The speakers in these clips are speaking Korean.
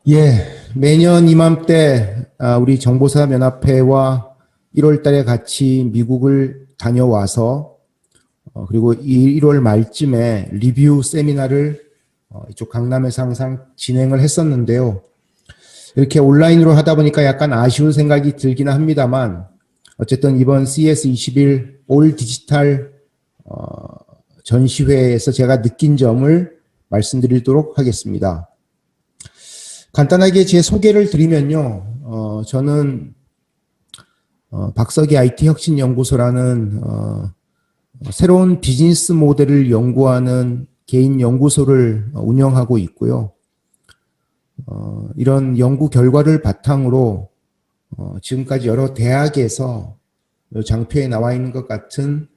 예, 매년 이맘때 우리 정보사연합회와 1월 달에 같이 미국을 다녀와서 그리고 1월 말쯤에 리뷰 세미나를 이쪽 강남에서 항상 진행을 했었는데요. 이렇게 온라인으로 하다 보니까 약간 아쉬운 생각이 들기는 합니다만 어쨌든 이번 CES21 올 디지털 전시회에서 제가 느낀 점을 말씀드리도록 하겠습니다. 간단하게 제 소개를 드리면요. 저는 박석희 IT혁신연구소라는 새로운 비즈니스 모델을 연구하는 개인 연구소를 운영하고 있고요. 이런 연구 결과를 바탕으로 지금까지 여러 대학에서 장표에 나와 있는 것 같은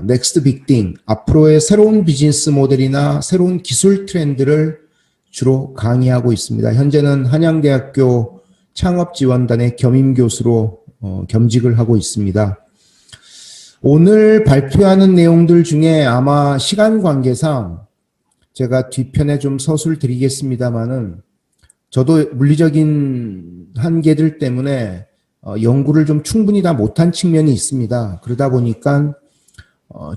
넥스트 빅띵, 앞으로의 새로운 비즈니스 모델이나 새로운 기술 트렌드를 주로 강의하고 있습니다. 현재는 한양대학교 창업지원단의 겸임교수로 겸직을 하고 있습니다. 오늘 발표하는 내용들 중에 아마 시간 관계상 제가 뒤편에 좀 서술 드리겠습니다만은 저도 물리적인 한계들 때문에 연구를 좀 충분히 다 못한 측면이 있습니다. 그러다 보니까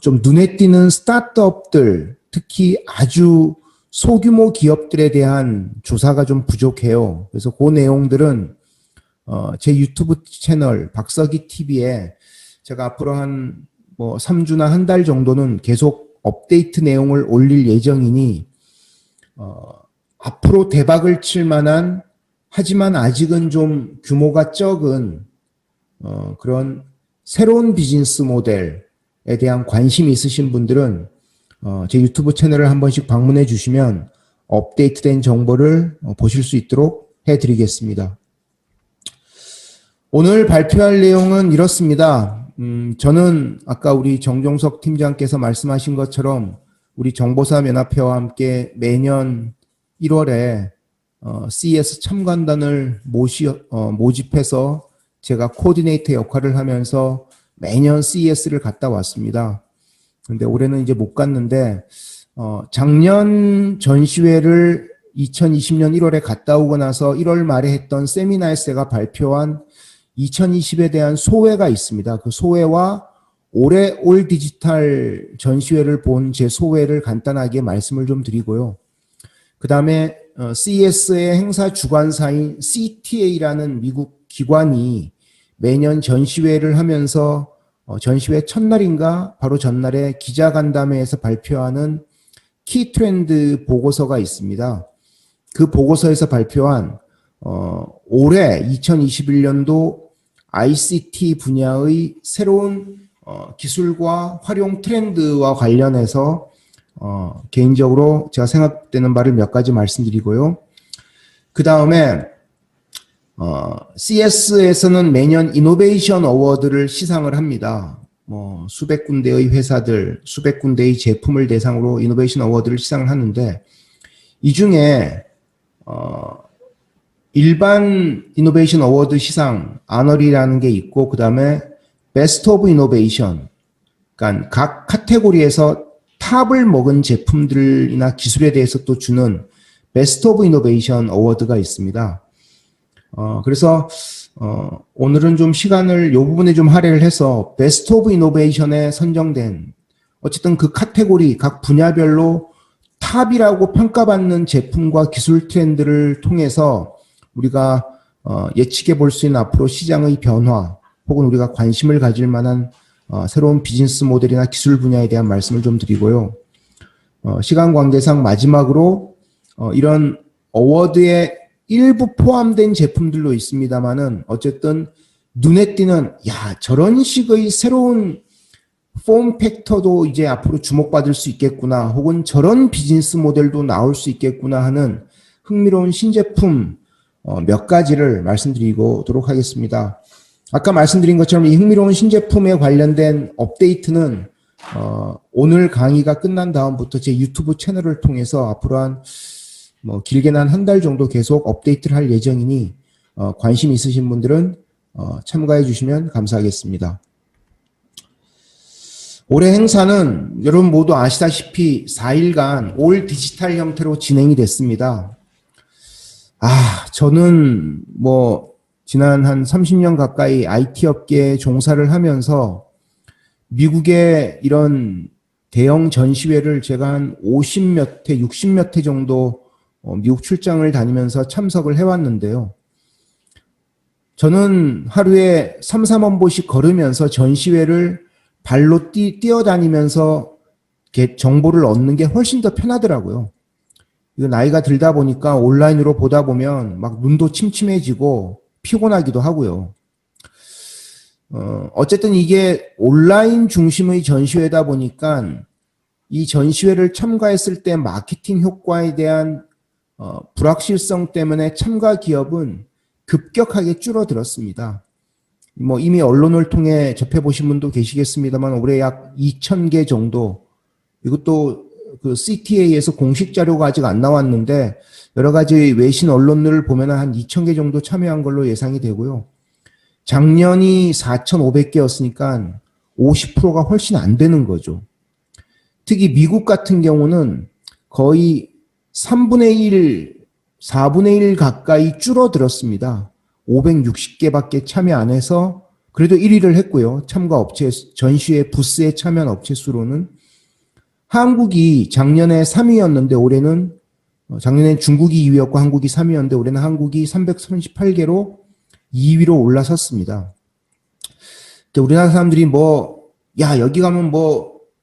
좀 눈에 띄는 스타트업들, 특히 아주 소규모 기업들에 대한 조사가 좀 부족해요. 그래서 그 내용들은 제 유튜브 채널 박석희 TV에 제가 앞으로 한 3주나 한 달 정도는 계속 업데이트 내용을 올릴 예정이니 앞으로 대박을 칠 만한, 하지만 아직은 좀 규모가 적은 그런 새로운 비즈니스 모델에 대한 관심이 있으신 분들은 제 유튜브 채널을 한 번씩 방문해 주시면 업데이트된 정보를 보실 수 있도록 해드리겠습니다. 오늘 발표할 내용은 이렇습니다. 저는 아까 우리 정종석 팀장께서 말씀하신 것처럼 우리 정보사연합회와 함께 매년 1월에 CES 참관단을 모집해서 제가 코디네이터 역할을 하면서 매년 CES를 갔다 왔습니다. 근데 올해는 이제 못 갔는데 작년 전시회를 2020년 1월에 갔다 오고 나서 1월 말에 했던 세미나에서 제가 발표한 2020에 대한 소회가 있습니다. 그 소회와 올해 올 디지털 전시회를 본 제 소회를 간단하게 말씀을 좀 드리고요. 그 다음에 CES의 행사 주관사인 CTA라는 미국 기관이 매년 전시회를 하면서 전시회 첫날인가 바로 전날에 기자간담회에서 발표하는 키 트렌드 보고서가 있습니다. 그 보고서에서 발표한 올해 2021년도 ICT 분야의 새로운 기술과 활용 트렌드와 관련해서 개인적으로 제가 생각되는 바를 몇 가지 말씀드리고요. 그 다음에 CES에서는 매년 이노베이션 어워드를 시상을 합니다. 수백 군데의 회사들, 수백 군데의 제품을 대상으로 이노베이션 어워드를 시상을 하는데 이 중에 일반 이노베이션 어워드 시상 아널이라는 게 있고 그 다음에 베스트 오브 이노베이션, 그러니까 각 카테고리에서 탑을 먹은 제품들이나 기술에 대해서 또 주는 베스트 오브 이노베이션 어워드가 있습니다. 그래서 오늘은 좀 시간을 이 부분에 좀 할애를 해서 베스트 오브 이노베이션에 선정된 어쨌든 그 카테고리 각 분야별로 탑이라고 평가받는 제품과 기술 트렌드를 통해서 우리가 예측해 볼 수 있는 앞으로 시장의 변화 혹은 우리가 관심을 가질 만한 새로운 비즈니스 모델이나 기술 분야에 대한 말씀을 좀 드리고요. 시간 관계상 마지막으로 이런 어워드에 일부 포함된 제품들도 있습니다만은 어쨌든 눈에 띄는 저런 식의 새로운 폼 팩터도 이제 앞으로 주목받을 수 있겠구나 혹은 저런 비즈니스 모델도 나올 수 있겠구나 하는 흥미로운 신제품 몇 가지를 말씀드리도록 하겠습니다. 아까 말씀드린 것처럼 이 흥미로운 신제품에 관련된 업데이트는 오늘 강의가 끝난 다음부터 제 유튜브 채널을 통해서 앞으로 한 길게는 한 달 정도 계속 업데이트를 할 예정이니 관심 있으신 분들은 참가해 주시면 감사하겠습니다. 올해 행사는 여러분 모두 아시다시피 4일간 올 디지털 형태로 진행이 됐습니다. 저는 뭐 지난 한 30년 가까이 IT 업계에 종사를 하면서 미국의 이런 대형 전시회를 제가 한 50몇 회, 60몇 회 정도 미국 출장을 다니면서 참석을 해왔는데요. 저는 하루에 3, 4만 보씩 걸으면서 전시회를 발로 뛰어다니면서 정보를 얻는 게 훨씬 더 편하더라고요. 이거 나이가 들다 보니까 온라인으로 보다 보면 막 눈도 침침해지고 피곤하기도 하고요. 어쨌든 이게 온라인 중심의 전시회다 보니까 이 전시회를 참가했을 때 마케팅 효과에 대한 불확실성 때문에 참가 기업은 급격하게 줄어들었습니다. 뭐 이미 언론을 통해 접해보신 분도 계시겠습니다만 올해 약 2,000개 정도, 이것도 그 CTA에서 공식 자료가 아직 안 나왔는데 여러 가지 외신 언론들을 보면 한 2,000개 정도 참여한 걸로 예상이 되고요. 작년이 4,500개였으니까 50%가 훨씬 안 되는 거죠. 특히 미국 같은 경우는 거의 3분의 1, 4분의 1 가까이 줄어들었습니다. 560개밖에 참여 안 해서 그래도 1위를 했고요. 참가 업체, 전시회 부스에 참여한 업체 수로는. 한국이 작년에 3위였는데 올해는, 작년엔 중국이 2위였고 한국이 3위였는데 올해는 한국이 338개로 2위로 올라섰습니다. 우리나라 사람들이 여기 가면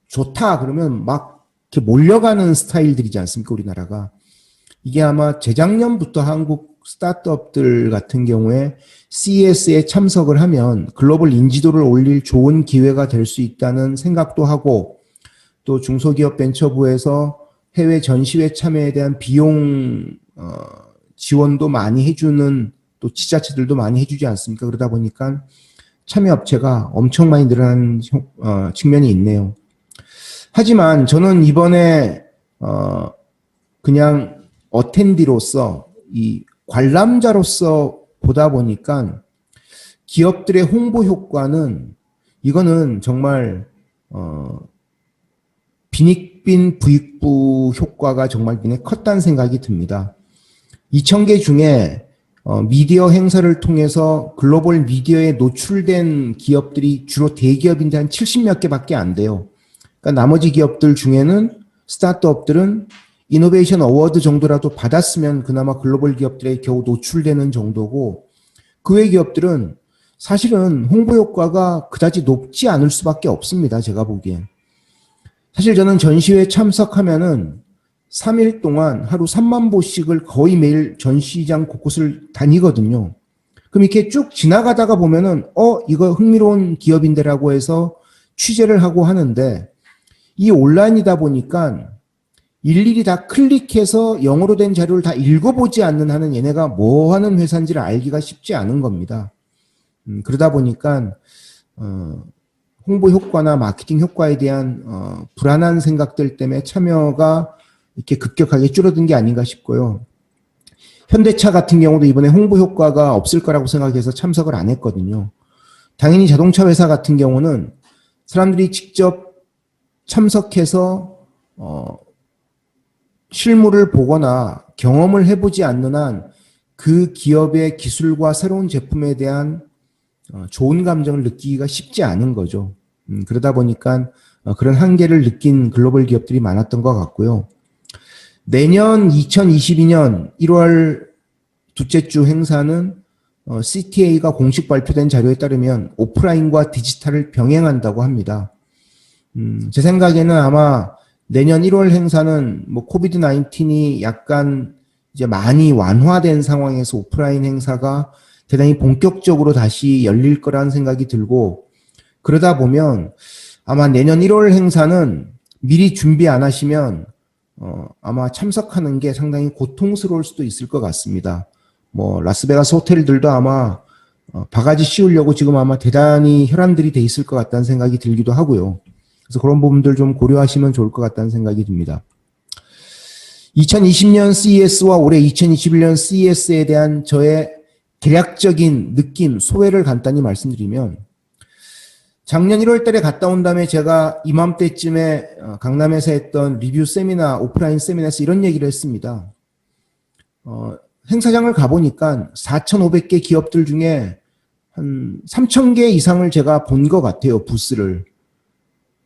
좋다 그러면 막 이렇게 몰려가는 스타일들이지 않습니까, 우리나라가. 이게 아마 재작년부터 한국 스타트업들 같은 경우에 CES에 참석을 하면 글로벌 인지도를 올릴 좋은 기회가 될 수 있다는 생각도 하고, 또 중소기업 벤처부에서 해외 전시회 참여에 대한 비용 지원도 많이 해주는, 또 지자체들도 많이 해주지 않습니까? 그러다 보니까 참여 업체가 엄청 많이 늘어난 측면이 있네요. 하지만 저는 이번에 그냥 어텐디로서, 이 관람자로서 보다 보니까 기업들의 홍보 효과는, 이거는 정말 빈익빈 부익부 효과가 정말 굉장히 컸다는 생각이 듭니다. 2,000개 중에 미디어 행사를 통해서 글로벌 미디어에 노출된 기업들이 주로 대기업인데 한 70몇 개밖에 안 돼요. 그러니까 나머지 기업들 중에는, 스타트업들은 이노베이션 어워드 정도라도 받았으면 그나마 글로벌 기업들에 겨우 노출되는 정도고, 그 외 기업들은 사실은 홍보 효과가 그다지 높지 않을 수밖에 없습니다, 제가 보기엔. 사실 저는 전시회에 참석하면은 3일 동안 하루 3만 보씩을 거의 매일 전시장 곳곳을 다니거든요. 그럼 이렇게 쭉 지나가다가 보면은 이거 흥미로운 기업인데라고 해서 취재를 하고 하는데, 이 온라인이다 보니까 일일이 다 클릭해서 영어로 된 자료를 다 읽어보지 않는 한은 얘네가 뭐 하는 회사인지를 알기가 쉽지 않은 겁니다. 그러다 보니까 홍보 효과나 마케팅 효과에 대한 불안한 생각들 때문에 참여가 이렇게 급격하게 줄어든 게 아닌가 싶고요. 현대차 같은 경우도 이번에 홍보 효과가 없을 거라고 생각해서 참석을 안 했거든요. 당연히 자동차 회사 같은 경우는 사람들이 직접 참석해서 실물을 보거나 경험을 해보지 않는 한 그 기업의 기술과 새로운 제품에 대한 좋은 감정을 느끼기가 쉽지 않은 거죠. 그러다 보니까 그런 한계를 느낀 글로벌 기업들이 많았던 것 같고요. 내년 2022년 1월 둘째 주 행사는 CTA가 공식 발표된 자료에 따르면 오프라인과 디지털을 병행한다고 합니다. 제 생각에는 아마 내년 1월 행사는 코비드 19이 약간 이제 많이 완화된 상황에서 오프라인 행사가 대단히 본격적으로 다시 열릴 거라는 생각이 들고, 그러다 보면 아마 내년 1월 행사는 미리 준비 안 하시면 아마 참석하는 게 상당히 고통스러울 수도 있을 것 같습니다. 라스베가스 호텔들도 아마 바가지 씌우려고 지금 아마 대단히 혈안들이 돼 있을 것 같다는 생각이 들기도 하고요. 그래서 그런 부분들 좀 고려하시면 좋을 것 같다는 생각이 듭니다. 2020년 CES와 올해 2021년 CES에 대한 저의 대략적인 느낌, 소회를 간단히 말씀드리면, 작년 1월 달에 갔다 온 다음에 제가 이맘때쯤에 강남에서 했던 리뷰 세미나, 오프라인 세미나에서 이런 얘기를 했습니다. 행사장을 가보니까 4,500개 기업들 중에 한 3,000개 이상을 제가 본 것 같아요, 부스를.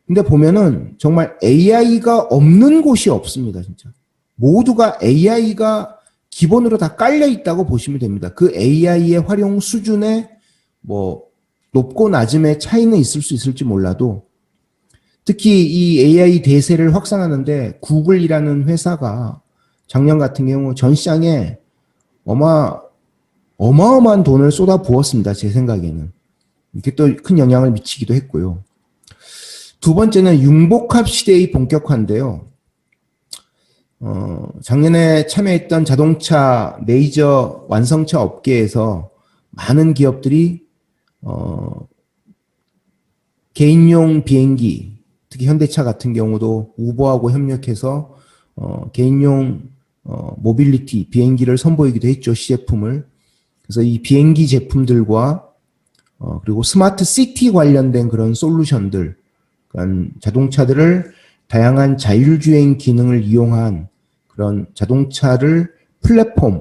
근데 보면은 정말 AI가 없는 곳이 없습니다, 진짜. 모두가 AI가 기본으로 다 깔려 있다고 보시면 됩니다. 그 AI의 활용 수준에 뭐 높고 낮음의 차이는 있을 수 있을지 몰라도 특히 이 AI 대세를 확산하는데 구글이라는 회사가 작년 같은 경우 전 시장에 어마어마한 돈을 쏟아 부었습니다. 제 생각에는. 이게 또 큰 영향을 미치기도 했고요. 두 번째는 융복합 시대의 본격화인데요. 작년에 참여했던 자동차 메이저 완성차 업계에서 많은 기업들이 개인용 비행기, 특히 현대차 같은 경우도 우버하고 협력해서 개인용 모빌리티 비행기를 선보이기도 했죠, 시제품을. 그래서 이 비행기 제품들과 그리고 스마트 시티 관련된 그런 솔루션들, 그러니까 자동차들을 다양한 자율주행 기능을 이용한 그런 자동차를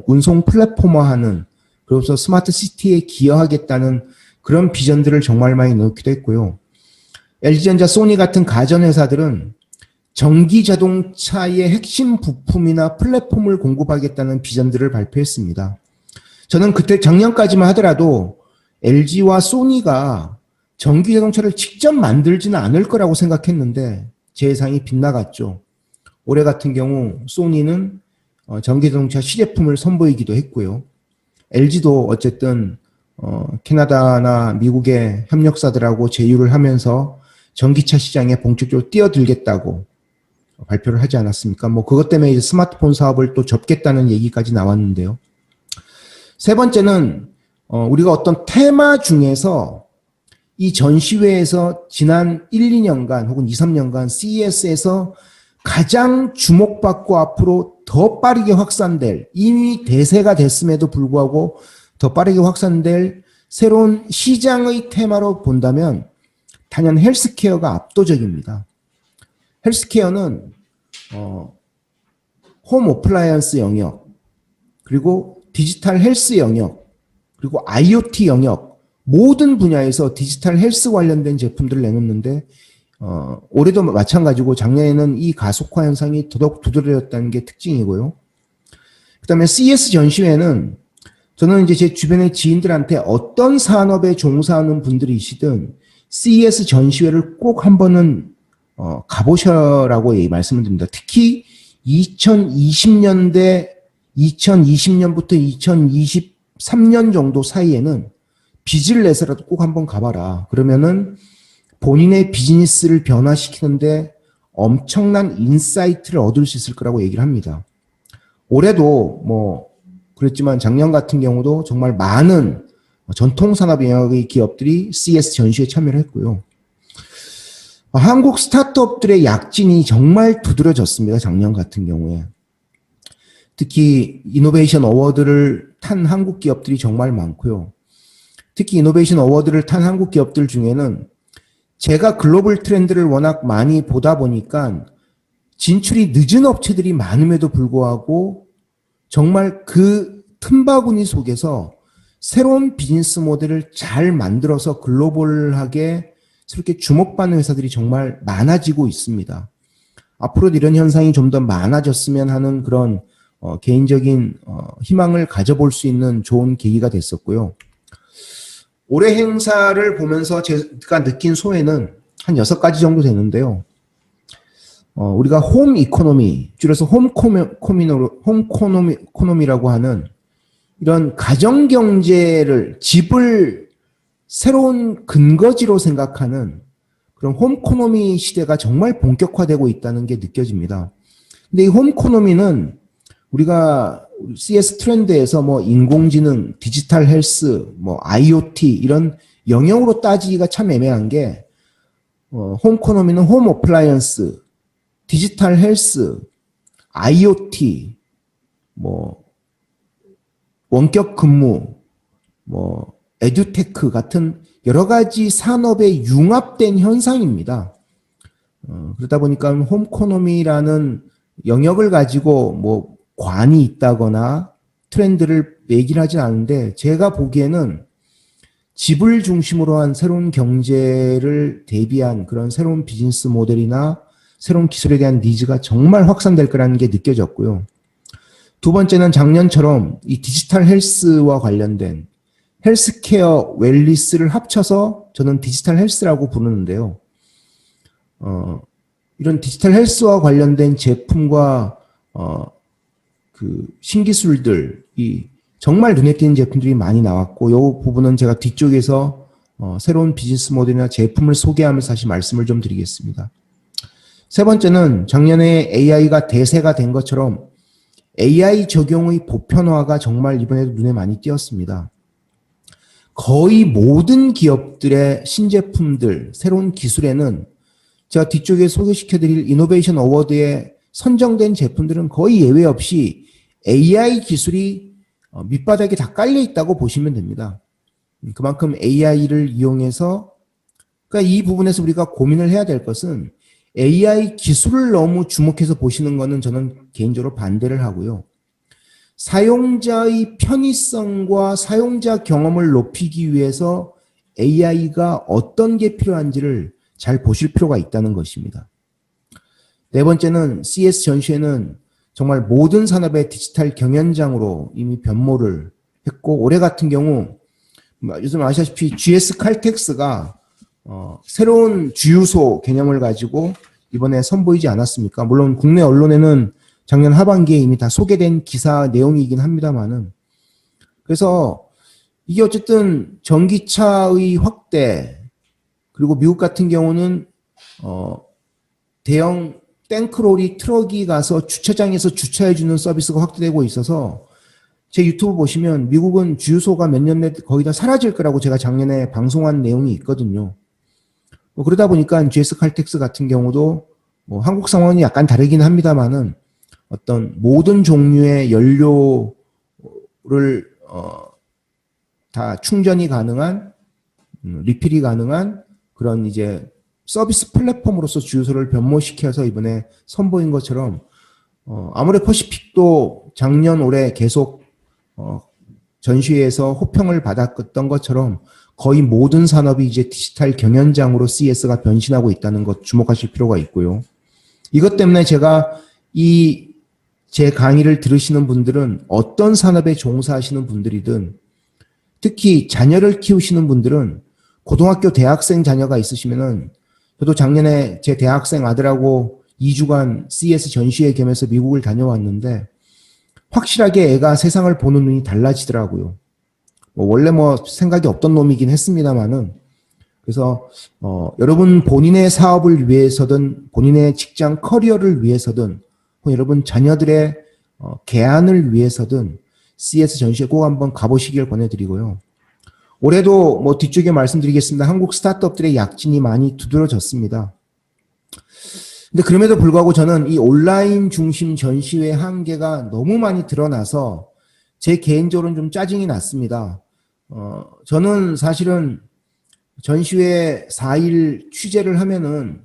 운송 플랫폼화하는, 그래서 스마트 시티에 기여하겠다는 그런 비전들을 정말 많이 넣기도 했고요. LG전자, 소니 같은 가전회사들은 전기 자동차의 핵심 부품이나 플랫폼을 공급하겠다는 비전들을 발표했습니다. 저는 그때 작년까지만 하더라도 LG와 소니가 전기 자동차를 직접 만들지는 않을 거라고 생각했는데 제 예상이 빗나갔죠. 올해 같은 경우 소니는 전기 자동차 시제품을 선보이기도 했고요. LG도 어쨌든 캐나다나 미국의 협력사들하고 제휴를 하면서 전기차 시장에 본격적으로 뛰어들겠다고 발표를 하지 않았습니까? 뭐 그것 때문에 이제 스마트폰 사업을 또 접겠다는 얘기까지 나왔는데요. 세 번째는 우리가 어떤 테마 중에서 이 전시회에서 지난 1, 2년간 혹은 2, 3년간 CES에서 가장 주목받고 앞으로 더 빠르게 확산될, 이미 대세가 됐음에도 불구하고 더 빠르게 확산될 새로운 시장의 테마로 본다면 단연 헬스케어가 압도적입니다. 헬스케어는 홈 어플라이언스 영역, 그리고 디지털 헬스 영역, 그리고 IoT 영역, 모든 분야에서 디지털 헬스 관련된 제품들을 내놓는데 올해도 마찬가지고 작년에는 이 가속화 현상이 더더욱 두드러졌다는 게 특징이고요. 그다음에 CES 전시회는 저는 이제 제 주변의 지인들한테 어떤 산업에 종사하는 분들이시든 CES 전시회를 꼭 한 번은 가보셔라고 말씀을 드립니다. 특히 2020년부터 2023년 정도 사이에는 빚을 내서라도 꼭 한번 가봐라. 그러면은 본인의 비즈니스를 변화시키는데 엄청난 인사이트를 얻을 수 있을 거라고 얘기를 합니다. 올해도 뭐 그랬지만 작년 같은 경우도 정말 많은 전통산업 영역의 기업들이 CES 전시회에 참여를 했고요. 한국 스타트업들의 약진이 정말 두드러졌습니다. 작년 같은 경우에. 특히 이노베이션 어워드를 탄 한국 기업들이 정말 많고요. 특히 이노베이션 어워드를 탄 한국 기업들 중에는 제가 글로벌 트렌드를 워낙 많이 보다 보니까 진출이 늦은 업체들이 많음에도 불구하고 정말 그 틈바구니 속에서 새로운 비즈니스 모델을 잘 만들어서 글로벌하게 새롭게 주목받는 회사들이 정말 많아지고 있습니다. 앞으로 이런 현상이 좀 더 많아졌으면 하는 그런 개인적인 희망을 가져볼 수 있는 좋은 계기가 됐었고요. 올해 행사를 보면서 제가 느낀 소회는 한 6가지 정도 되는데요. 우리가 홈 이코노미, 줄여서 홈코노미라고 하는 이런 가정경제를, 집을 새로운 근거지로 생각하는 그런 홈코노미 시대가 정말 본격화되고 있다는 게 느껴집니다. 근데 이 홈코노미는 우리가 CS 트렌드에서 뭐 인공지능, 디지털 헬스, 뭐 IoT 이런 영역으로 따지기가 참 애매한 게 홈코노미는 홈 어플라이언스, 디지털 헬스, IoT, 뭐 원격 근무, 뭐 에듀테크 같은 여러 가지 산업에 융합된 현상입니다. 그러다 보니까 홈코노미라는 영역을 가지고 뭐 관이 있다거나 트렌드를 얘기를 하진 않은데 제가 보기에는 집을 중심으로 한 새로운 경제를 대비한 그런 새로운 비즈니스 모델이나 새로운 기술에 대한 니즈가 정말 확산될 거라는 게 느껴졌고요. 두 번째는 작년처럼 이 디지털 헬스와 관련된 헬스케어 웰리스를 합쳐서 저는 디지털 헬스라고 부르는데요. 이런 디지털 헬스와 관련된 제품과 그 신기술들이 정말 눈에 띄는 제품들이 많이 나왔고, 이 부분은 제가 뒤쪽에서 새로운 비즈니스 모델이나 제품을 소개하면서 다시 말씀을 좀 드리겠습니다. 세 번째는 작년에 AI가 대세가 된 것처럼 AI 적용의 보편화가 정말 이번에도 눈에 많이 띄었습니다. 거의 모든 기업들의 신제품들, 새로운 기술에는 제가 뒤쪽에 소개시켜드릴 이노베이션 어워드에 선정된 제품들은 거의 예외 없이 AI 기술이 밑바닥에 다 깔려 있다고 보시면 됩니다. 그만큼 AI를 이용해서, 그러니까 이 부분에서 우리가 고민을 해야 될 것은 AI 기술을 너무 주목해서 보시는 것은 저는 개인적으로 반대를 하고요. 사용자의 편의성과 사용자 경험을 높이기 위해서 AI가 어떤 게 필요한지를 잘 보실 필요가 있다는 것입니다. 네 번째는 CES 전시회는 정말 모든 산업의 디지털 경연장으로 이미 변모를 했고, 올해 같은 경우 요즘 아시다시피 GS 칼텍스가 새로운 주유소 개념을 가지고 이번에 선보이지 않았습니까? 물론 국내 언론에는 작년 하반기에 이미 다 소개된 기사 내용이긴 합니다만은, 그래서 이게 어쨌든 전기차의 확대, 그리고 미국 같은 경우는 대형 탱크롤이 트럭이 가서 주차장에서 주차해주는 서비스가 확대되고 있어서, 제 유튜브 보시면 미국은 주유소가 몇 년 내 거의 다 사라질 거라고 제가 작년에 방송한 내용이 있거든요. 그러다 보니까 GS 칼텍스 같은 경우도 한국 상황이 약간 다르긴 합니다만은 어떤 모든 종류의 연료를 다 충전이 가능한, 리필이 가능한 그런 이제 서비스 플랫폼으로서 주유소를 변모시켜서 이번에 선보인 것처럼, 아모레 퍼시픽도 작년 올해 계속 전시회에서 호평을 받았던 것처럼 거의 모든 산업이 이제 디지털 경연장으로 CES가 변신하고 있다는 것 주목하실 필요가 있고요. 이것 때문에 제가 제 강의를 들으시는 분들은 어떤 산업에 종사하시는 분들이든, 특히 자녀를 키우시는 분들은 고등학교 대학생 자녀가 있으시면은, 저도 작년에 제 대학생 아들하고 2주간 CES 전시회 겸해서 미국을 다녀왔는데 확실하게 애가 세상을 보는 눈이 달라지더라고요. 원래 생각이 없던 놈이긴 했습니다만은, 그래서 여러분 본인의 사업을 위해서든 본인의 직장 커리어를 위해서든 여러분 자녀들의 개안을 위해서든 CES 전시회 꼭 한번 가보시길 권해드리고요. 올해도 뒤쪽에 말씀드리겠습니다. 한국 스타트업들의 약진이 많이 두드러졌습니다. 근데 그럼에도 불구하고 저는 이 온라인 중심 전시회 한계가 너무 많이 드러나서 제 개인적으로는 좀 짜증이 났습니다. 저는 사실은 전시회 4일 취재를 하면은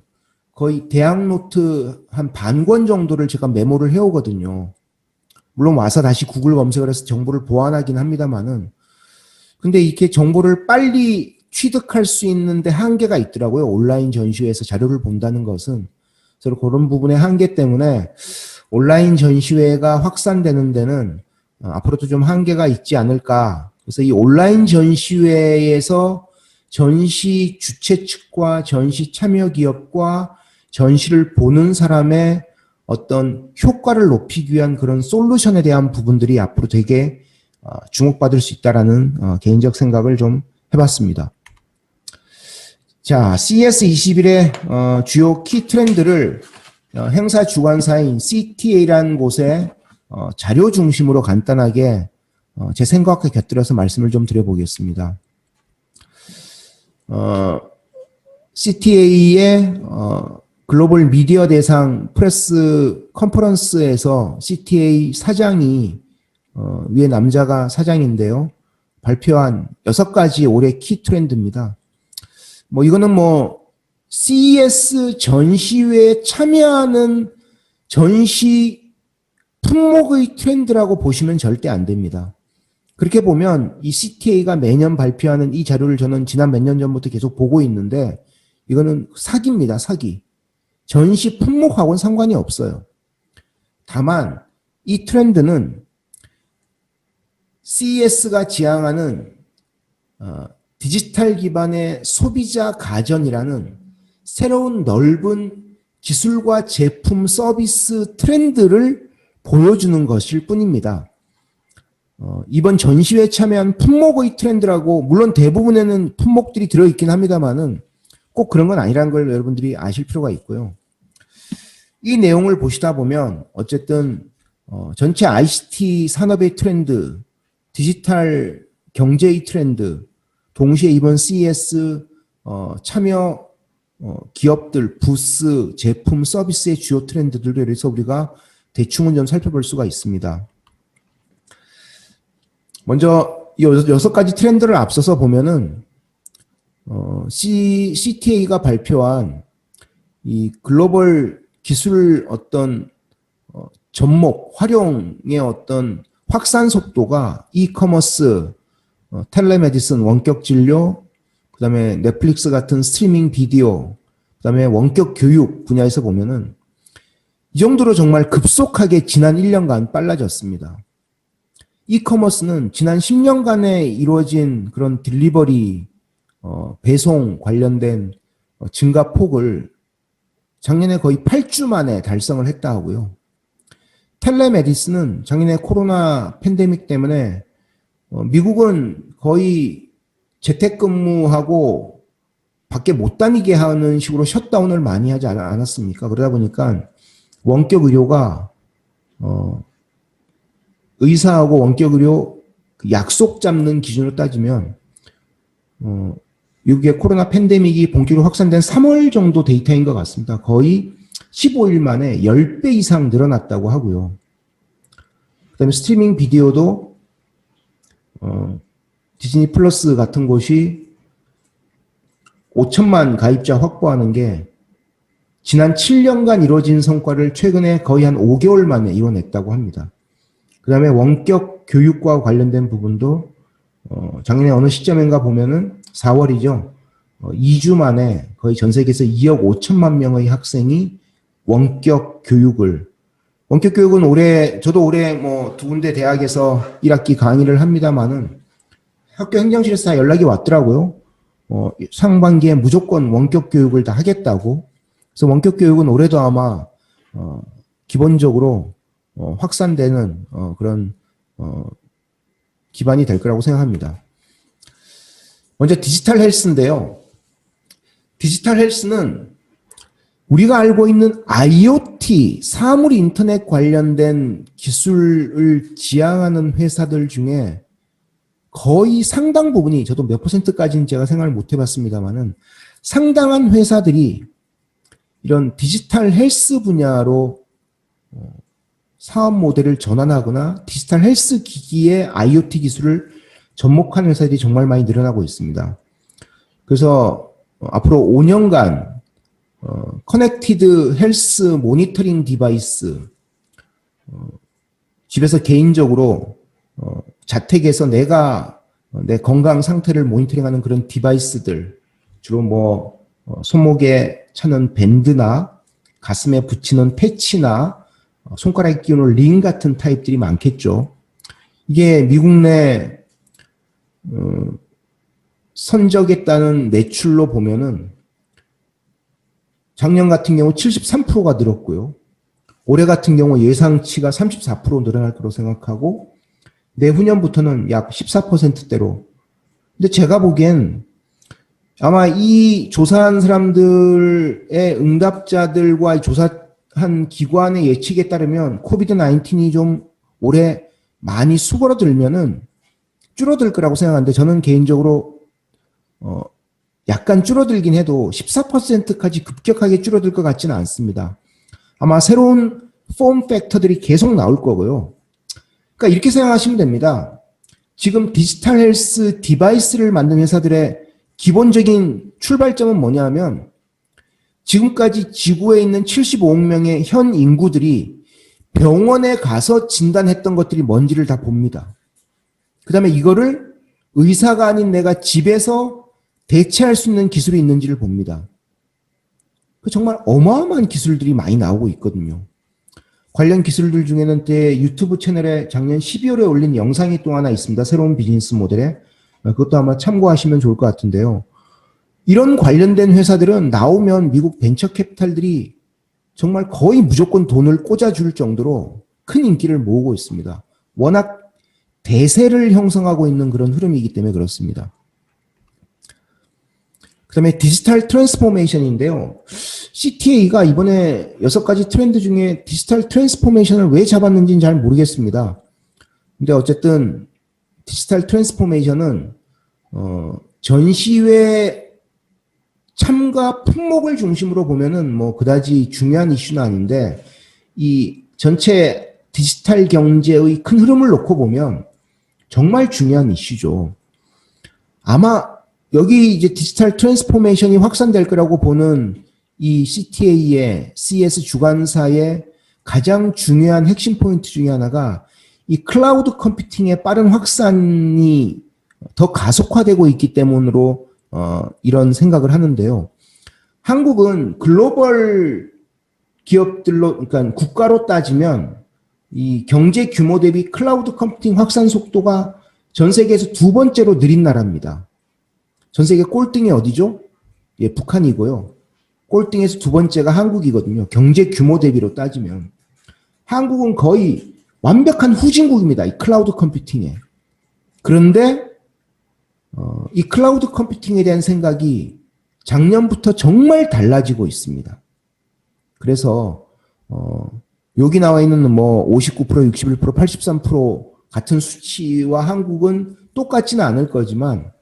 거의 대학노트 한 반 권 정도를 제가 메모를 해오거든요. 물론 와서 다시 구글 검색을 해서 정보를 보완하긴 합니다만은, 근데 이렇게 정보를 빨리 취득할 수 있는데 한계가 있더라고요. 온라인 전시회에서 자료를 본다는 것은. 그래서 그런 부분의 한계 때문에 온라인 전시회가 확산되는 데는 앞으로도 좀 한계가 있지 않을까. 그래서 이 온라인 전시회에서 전시 주최 측과 전시 참여 기업과 전시를 보는 사람의 어떤 효과를 높이기 위한 그런 솔루션에 대한 부분들이 앞으로 되게 주목받을 수 있다라는 개인적 생각을 좀 해봤습니다. 자, CES 21의 주요 키 트렌드를 행사 주관사인 CTA라는 곳에 자료 중심으로 간단하게 제 생각과 곁들여서 말씀을 좀 드려보겠습니다. CTA의 글로벌 미디어 대상 프레스 컨퍼런스에서 CTA 사장이 위에 남자가 사장인데요. 발표한 6가지 올해 키 트렌드입니다. 이거는 CES 전시회에 참여하는 전시 품목의 트렌드라고 보시면 절대 안 됩니다. 그렇게 보면 이 CTA가 매년 발표하는 이 자료를 저는 지난 몇 년 전부터 계속 보고 있는데 이거는 사기입니다. 사기. 전시 품목하고는 상관이 없어요. 다만 이 트렌드는 CES가 지향하는 디지털 기반의 소비자 가전이라는 새로운 넓은 기술과 제품 서비스 트렌드를 보여주는 것일 뿐입니다. 이번 전시회에 참여한 품목의 트렌드라고 물론 대부분에는 품목들이 들어있긴 합니다만은 꼭 그런 건 아니라는 걸 여러분들이 아실 필요가 있고요. 이 내용을 보시다 보면 어쨌든 전체 ICT 산업의 트렌드, 디지털 경제의 트렌드, 동시에 이번 CES 참여 기업들, 부스, 제품, 서비스의 주요 트렌드들에 대해서 우리가 대충은 좀 살펴볼 수가 있습니다. 먼저 이 6가지 트렌드를 앞서서 보면은 CTA가 발표한 이 글로벌 기술 어떤 접목, 활용의 어떤 확산 속도가 이커머스, 텔레메디슨, 원격 진료, 그 다음에 넷플릭스 같은 스트리밍 비디오, 그 다음에 원격 교육 분야에서 보면은 이 정도로 정말 급속하게 지난 1년간 빨라졌습니다. 이커머스는 지난 10년간에 이루어진 그런 딜리버리, 배송 관련된 증가폭을 작년에 거의 8주 만에 달성을 했다 하고요. 텔레메디슨은 작년에 코로나 팬데믹 때문에 미국은 거의 재택근무하고 밖에 못 다니게 하는 식으로 셧다운을 많이 하지 않았습니까? 그러다 보니까 원격 의료가 의사하고 원격 의료 약속 잡는 기준으로 따지면 미국의 코로나 팬데믹이 본격으로 확산된 3월 정도 데이터인 것 같습니다. 거의 15일 만에 10배 이상 늘어났다고 하고요. 그 다음에 스트리밍 비디오도 디즈니 플러스 같은 곳이 5천만 가입자 확보하는 게 지난 7년간 이루어진 성과를 최근에 거의 한 5개월 만에 이뤄냈다고 합니다. 그 다음에 원격 교육과 관련된 부분도 작년에 어느 시점인가 보면은 4월이죠. 2주 만에 거의 전 세계에서 2억 5천만 명의 학생이 원격 교육은 저도 올해 뭐 2군데 대학에서 1학기 강의를 합니다만은 학교 행정실에서 다 연락이 왔더라고요. 상반기에 무조건 원격 교육을 다 하겠다고. 그래서 원격 교육은 올해도 아마 기본적으로 확산되는 그런 기반이 될 거라고 생각합니다. 먼저 디지털 헬스인데요. 디지털 헬스는 우리가 알고 있는 IoT, 사물 인터넷 관련된 기술을 지향하는 회사들 중에 거의 상당 부분이, 저도 몇 %까지는 제가 생각을 못 해봤습니다만은 상당한 회사들이 이런 디지털 헬스 분야로 사업 모델을 전환하거나 디지털 헬스 기기의 IoT 기술을 접목한 회사들이 정말 많이 늘어나고 있습니다. 그래서 앞으로 5년간 커넥티드 헬스 모니터링 디바이스, 집에서 개인적으로 자택에서 내가 내 건강 상태를 모니터링하는 그런 디바이스들, 주로 뭐 손목에 차는 밴드나 가슴에 붙이는 패치나 손가락에 끼우는 링 같은 타입들이 많겠죠. 이게 미국 내 선적에 따른 매출로 보면은 작년 같은 경우 73%가 늘었고요. 올해 같은 경우 예상치가 34% 늘어날 거라고 생각하고 내후년부터는 약 14%대로. 근데 제가 보기엔 아마 이 조사한 사람들의 응답자들과 조사한 기관의 예측에 따르면 코비드 19이 좀 올해 많이 수그러들면은 줄어들 거라고 생각하는데 저는 개인적으로 약간 줄어들긴 해도 14%까지 급격하게 줄어들 것 같지는 않습니다. 아마 새로운 폼 팩터들이 계속 나올 거고요. 그러니까 이렇게 생각하시면 됩니다. 지금 디지털 헬스 디바이스를 만든 회사들의 기본적인 출발점은 뭐냐면 지금까지 지구에 있는 75억 명의 현 인구들이 병원에 가서 진단했던 것들이 뭔지를 다 봅니다. 그 다음에 이거를 의사가 아닌 내가 집에서 대체할 수 있는 기술이 있는지를 봅니다. 정말 어마어마한 기술들이 많이 나오고 있거든요. 관련 기술들 중에는 제 유튜브 채널에 작년 12월에 올린 영상이 또 하나 있습니다. 새로운 비즈니스 모델에. 그것도 아마 참고하시면 좋을 것 같은데요. 이런 관련된 회사들은 나오면 미국 벤처 캐피탈들이 정말 거의 무조건 돈을 꽂아줄 정도로 큰 인기를 모으고 있습니다. 워낙 대세를 형성하고 있는 그런 흐름이기 때문에 그렇습니다. 그 다음에 디지털 트랜스포메이션인데요. CTA가 이번에 6가지 트렌드 중에 디지털 트랜스포메이션을 왜 잡았는지는 잘 모르겠습니다. 근데 어쨌든 디지털 트랜스포메이션은 전시회 참가 품목을 중심으로 보면은 뭐 그다지 중요한 이슈는 아닌데 이 전체 디지털 경제의 큰 흐름을 놓고 보면 정말 중요한 이슈죠. 아마 여기 이제 디지털 트랜스포메이션이 확산될 거라고 보는 이 CTA의 CS 주관사의 가장 중요한 핵심 포인트 중에 하나가 이 클라우드 컴퓨팅의 빠른 확산이 더 가속화되고 있기 때문으로 이런 생각을 하는데요. 한국은 글로벌 기업들로, 그러니까 국가로 따지면 이 경제 규모 대비 클라우드 컴퓨팅 확산 속도가 전 세계에서 2번째로 느린 나라입니다. 전 세계 꼴등이 어디죠? 예, 북한이고요. 꼴등에서 2번째가 한국이거든요. 경제 규모 대비로 따지면. 한국은 거의 완벽한 후진국입니다. 이 클라우드 컴퓨팅에. 그런데 이 클라우드 컴퓨팅에 대한 생각이 작년부터 정말 달라지고 있습니다. 그래서 여기 나와 있는 뭐 59%, 61%, 83% 같은 수치와 한국은 똑같지는 않을 거지만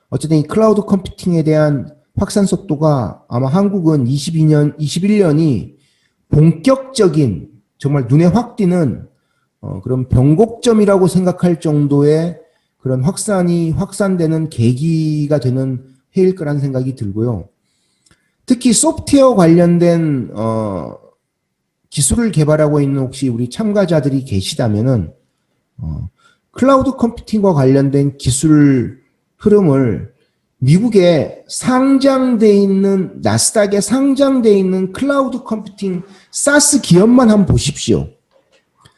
어쨌든 이 클라우드 컴퓨팅에 대한 확산 속도가 아마 한국은 21년이 본격적인 정말 눈에 확 띄는 그런 변곡점이라고 생각할 정도의 그런 확산되는 계기가 되는 해일 거라는 생각이 들고요. 특히 소프트웨어 관련된 기술을 개발하고 있는 혹시 우리 참가자들이 계시다면은 클라우드 컴퓨팅과 관련된 기술 흐름을 미국에 상장돼 있는 나스닥에 상장돼 있는 클라우드 컴퓨팅 사스 기업만 한번 보십시오.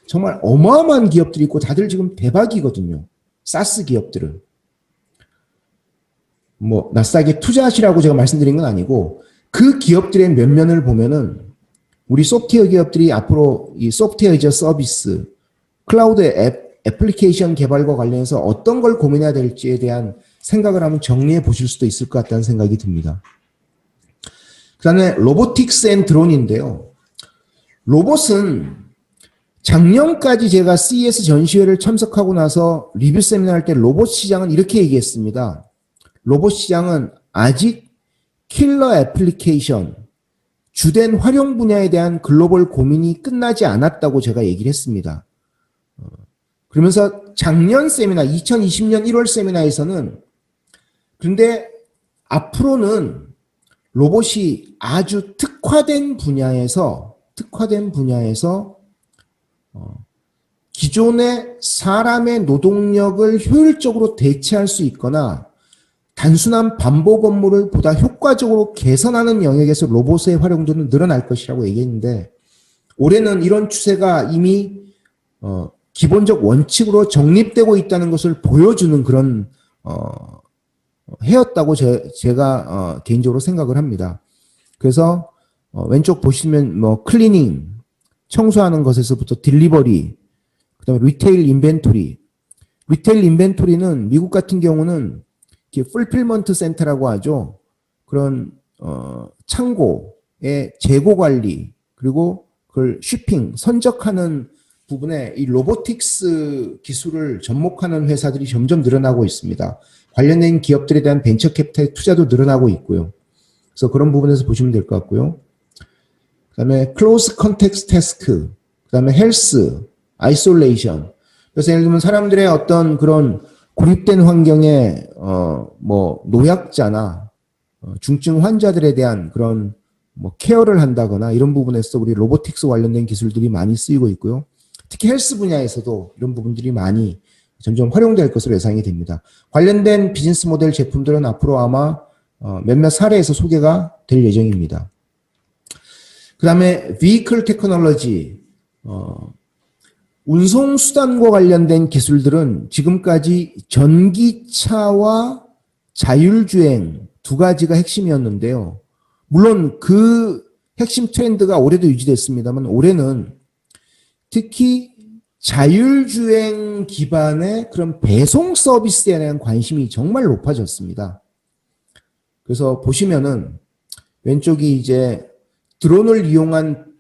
정말 어마어마한 기업들이 있고 다들 지금 대박이거든요. 사스 기업들은. 뭐 나스닥에 투자하시라고 제가 말씀드린 건 아니고 그 기업들의 면면을 보면은 우리 소프트웨어 기업들이 앞으로 이 소프트웨어 이제 서비스, 클라우드 애플리케이션 개발과 관련해서 어떤 걸 고민해야 될지에 대한 생각을 한번 정리해 보실 수도 있을 것 같다는 생각이 듭니다. 그 다음에 로보틱스 앤 드론인데요. 로봇은 작년까지 제가 CES 전시회를 참석하고 나서 리뷰 세미나 할 때 로봇 시장은 이렇게 얘기했습니다. 로봇 시장은 아직 킬러 애플리케이션, 주된 활용 분야에 대한 글로벌 고민이 끝나지 않았다고 제가 얘기를 했습니다. 그러면서 작년 세미나, 2020년 1월 세미나에서는 그런데 앞으로는 로봇이 아주 특화된 분야에서 기존의 사람의 노동력을 효율적으로 대체할 수 있거나 단순한 반복 업무를 보다 효과적으로 개선하는 영역에서 로봇의 활용도는 늘어날 것이라고 얘기했는데 올해는 이런 추세가 이미 기본적 원칙으로 정립되고 있다는 것을 보여주는 그런 해였다고 제가 개인적으로 생각을 합니다. 그래서 왼쪽 보시면 뭐 클리닝, 청소하는 것에서부터 딜리버리, 그다음에 리테일 인벤토리는 미국 같은 경우는 풀필먼트 센터라고 하죠. 그런 창고의 재고 관리 그리고 그걸 쉬핑, 선적하는 부분에 이 로보틱스 기술을 접목하는 회사들이 점점 늘어나고 있습니다. 관련된 기업들에 대한 벤처 캐피탈 투자도 늘어나고 있고요. 그래서 그런 부분에서 보시면 될 것 같고요. 그 다음에 클로즈 컨텍스트 태스크, 그 다음에 헬스, 아이솔레이션. 그래서 예를 들면 사람들의 어떤 그런 고립된 환경에 뭐 노약자나 중증 환자들에 대한 그런 뭐 케어를 한다거나 이런 부분에서 우리 로보틱스 관련된 기술들이 많이 쓰이고 있고요. 특히 헬스 분야에서도 이런 부분들이 많이 점점 활용될 것으로 예상이 됩니다. 관련된 비즈니스 모델 제품들은 앞으로 아마 몇몇 사례에서 소개가 될 예정입니다. 그 다음에 vehicle technology, 운송수단과 관련된 기술들은 지금까지 전기차와 자율주행 두 가지가 핵심이었는데요. 물론 그 핵심 트렌드가 올해도 유지됐습니다만 올해는 특히 자율주행 기반의 그런 배송 서비스에 대한 관심이 정말 높아졌습니다. 그래서 보시면은 왼쪽이 이제 드론을 이용한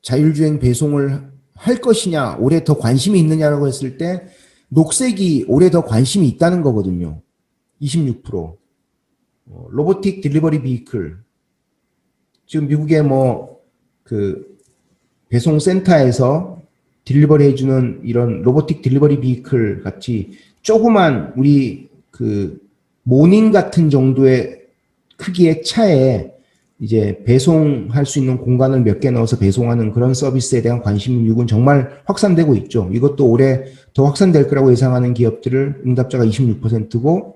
자율주행 배송을 할 것이냐, 올해 더 관심이 있느냐라고 했을 때 녹색이 올해 더 관심이 있다는 거거든요. 26%. 로보틱 딜리버리 비클. 지금 미국의 그 배송 센터에서 딜리버리 해주는 이런 로보틱 딜리버리 비클 같이 조그만 우리 그 모닝 같은 정도의 크기의 차에 이제 배송할 수 있는 공간을 몇 개 넣어서 배송하는 그런 서비스에 대한 관심 미국은 정말 확산되고 있죠. 이것도 올해 더 확산될 거라고 예상하는 기업들을 응답자가 26%고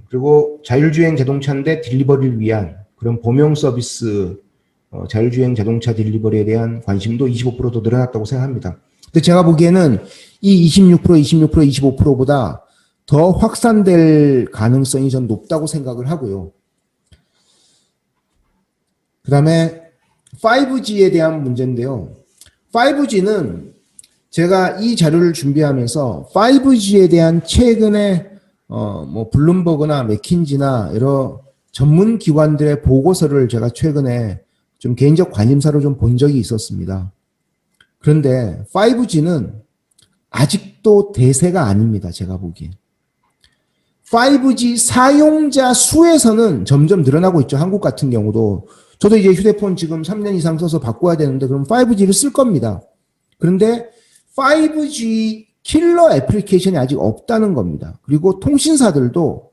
그리고 자율주행 자동차인데 딜리버리를 위한 그런 범용 서비스 자율주행 자동차 딜리버리에 대한 관심도 25%더 늘어났다고 생각합니다. 근데 제가 보기에는 이 26%, 25%보다 더 확산될 가능성이 전 높다고 생각을 하고요. 그 다음에 5G에 대한 문제인데요. 5G는 제가 이 자료를 준비하면서 5G에 대한 최근에 뭐 블룸버그나 맥킨지나 여러 전문 기관들의 보고서를 제가 최근에 좀 개인적 관심사로 좀 본 적이 있었습니다. 그런데 5G는 아직도 대세가 아닙니다. 제가 보기엔. 5G 사용자 수에서는 점점 늘어나고 있죠. 한국 같은 경우도. 저도 이제 휴대폰 지금 3년 이상 써서 바꿔야 되는데 그럼 5G를 쓸 겁니다. 그런데 5G 킬러 애플리케이션이 아직 없다는 겁니다. 그리고 통신사들도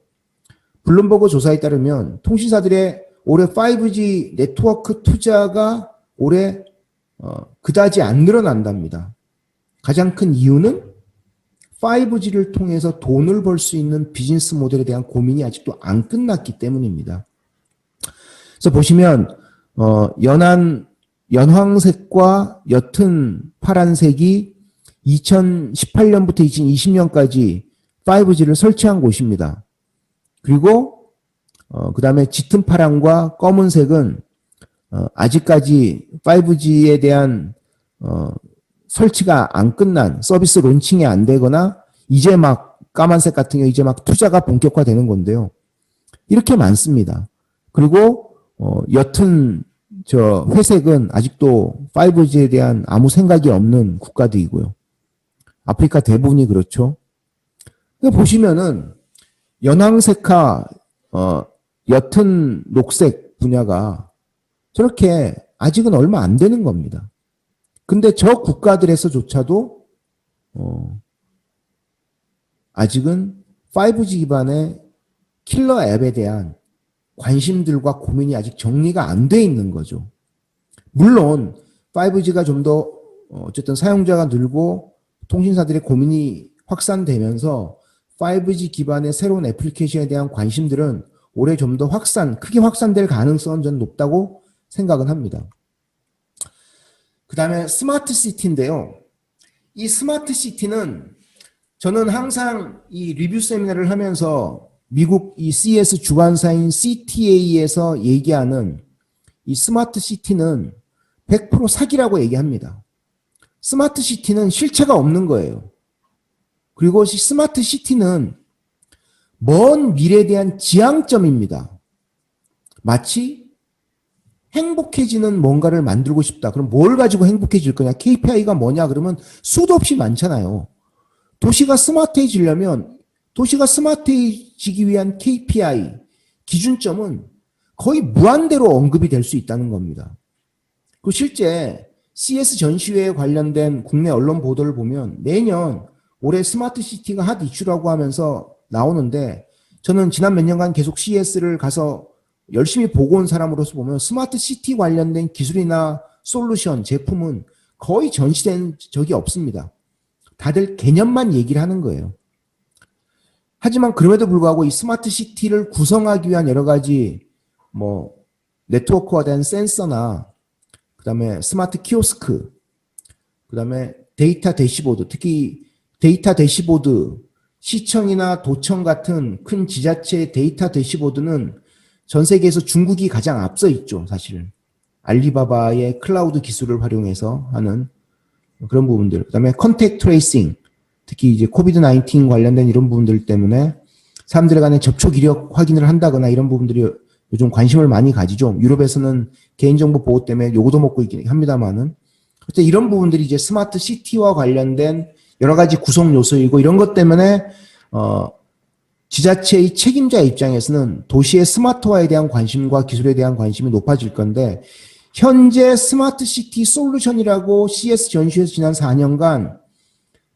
블룸버그 조사에 따르면 통신사들의 올해 5G 네트워크 투자가 올해 그다지 안 늘어난답니다. 가장 큰 이유는 5G를 통해서 돈을 벌 수 있는 비즈니스 모델에 대한 고민이 아직도 안 끝났기 때문입니다. 그래서 보시면 연한 연황색과 옅은 파란색이 2018년부터 2020년까지 5G를 설치한 곳입니다. 그리고 그 다음에 짙은 파랑과 검은색은 아직까지 5G에 대한 설치가 안 끝난 서비스 론칭이 안 되거나 이제 막 까만색 같은 경우 이제 막 투자가 본격화되는 건데요. 이렇게 많습니다. 그리고 옅은 저 회색은 아직도 5G에 대한 아무 생각이 없는 국가들이고요. 아프리카 대부분이 그렇죠. 보시면은 연황색과 옅은 녹색 분야가 저렇게 아직은 얼마 안 되는 겁니다. 근데 저 국가들에서조차도 아직은 5G 기반의 킬러 앱에 대한 관심들과 고민이 아직 정리가 안 돼 있는 거죠. 물론 5G가 좀 더 어쨌든 사용자가 늘고 통신사들의 고민이 확산되면서 5G 기반의 새로운 애플리케이션에 대한 관심들은 올해 좀 더 크게 확산될 가능성은 전 높다고 생각은 합니다. 그 다음에 스마트 시티인데요. 이 스마트 시티는 저는 항상 이 리뷰 세미나를 하면서 미국 이 CES 주관사인 CTA에서 얘기하는 이 스마트 시티는 100% 사기라고 얘기합니다. 스마트 시티는 실체가 없는 거예요. 그리고 이 스마트 시티는 먼 미래에 대한 지향점입니다. 마치 행복해지는 뭔가를 만들고 싶다. 그럼 뭘 가지고 행복해질 거냐? KPI가 뭐냐? 그러면 수도 없이 많잖아요. 도시가 스마트해지려면 도시가 스마트해지기 위한 KPI, 기준점은 거의 무한대로 언급이 될 수 있다는 겁니다. 그리고 실제 CS 전시회에 관련된 국내 언론 보도를 보면 매년 올해 스마트 시티가 핫 이슈라고 하면서 나오는데 저는 지난 몇 년간 계속 CS를 가서 열심히 보고 온 사람으로서 보면 스마트 시티 관련된 기술이나 솔루션, 제품은 거의 전시된 적이 없습니다. 다들 개념만 얘기를 하는 거예요. 하지만 그럼에도 불구하고 이 스마트 시티를 구성하기 위한 여러 가지 뭐 네트워크화된 센서나 그다음에 스마트 키오스크, 그다음에 데이터 대시보드, 특히 데이터 대시보드, 시청이나 도청 같은 큰 지자체의 데이터 대시보드는 전 세계에서 중국이 가장 앞서 있죠, 사실. 알리바바의 클라우드 기술을 활용해서 하는 그런 부분들. 그다음에 컨택트 트레이싱, 특히 이제 코비드 19 관련된 이런 부분들 때문에 사람들 간의 접촉 이력 확인을 한다거나 이런 부분들이 요즘 관심을 많이 가지죠. 유럽에서는 개인정보 보호 때문에 요거도 먹고 있긴 합니다만은. 이런 부분들이 이제 스마트 시티와 관련된 여러 가지 구성 요소이고 이런 것 때문에 지자체의 책임자 입장에서는 도시의 스마트화에 대한 관심과 기술에 대한 관심이 높아질 건데 현재 스마트 시티 솔루션이라고 CS 전시회에서 지난 4년간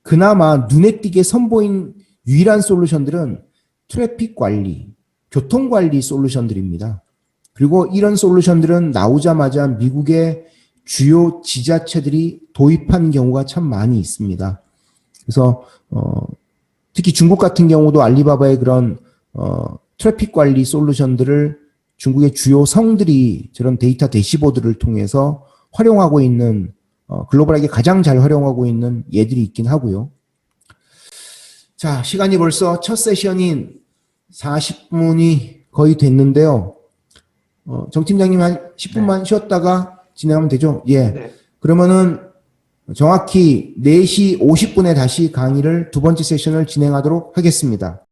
그나마 눈에 띄게 선보인 유일한 솔루션들은 트래픽 관리, 교통 관리 솔루션들입니다. 그리고 이런 솔루션들은 나오자마자 미국의 주요 지자체들이 도입한 경우가 참 많이 있습니다. 그래서 특히 중국 같은 경우도 알리바바의 그런 트래픽 관리 솔루션들을 중국의 주요 성들이 저런 데이터 대시보드를 통해서 활용하고 있는 글로벌하게 가장 잘 활용하고 있는 예들이 있긴 하고요. 자, 시간이 벌써 첫 세션인 40분이 거의 됐는데요. 정 팀장님 한 10분만 쉬었다가 진행하면 되죠? 예. 네. 그러면은 정확히 4시 50분에 다시 강의를 두 번째 세션을 진행하도록 하겠습니다.